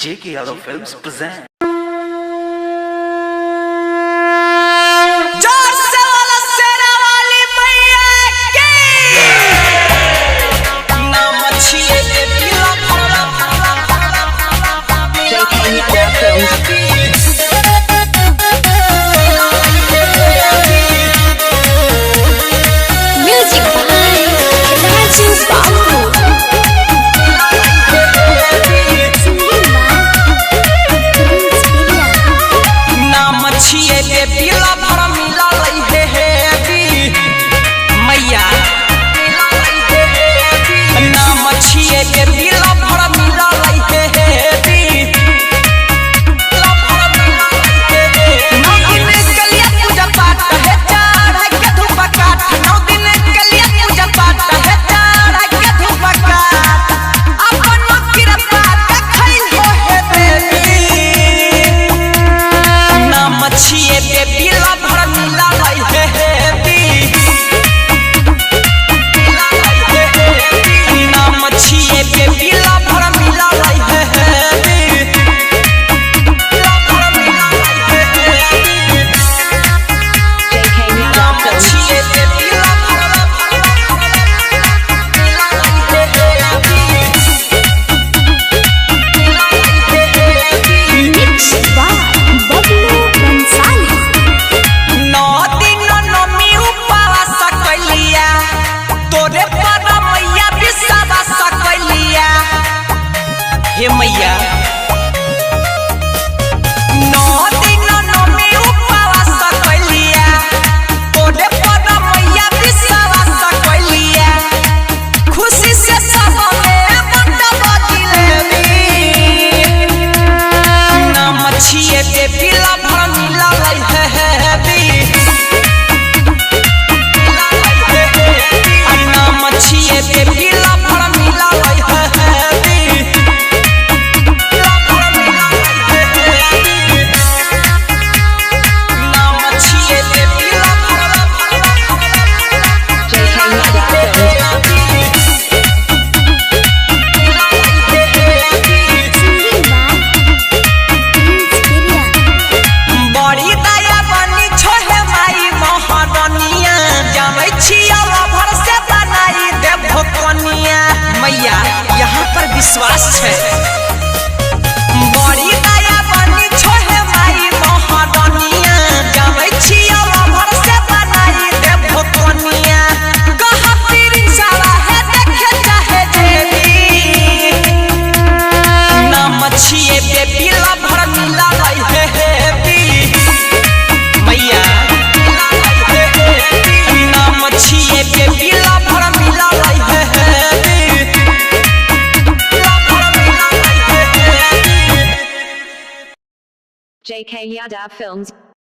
JK Yadav Films present. हे मैया मैया यहाँ पर विश्वास है बड़ी दया बनी छोहे माई महारानिया जावे छिया भर से बनाई दे भोकनिया कहा तीर सारा है देखे चाहे देवी नाम छिए बेबी ला भर मिला रही है मैया नाम छिए बेबी ला भर मिला रही है JK Yadav Films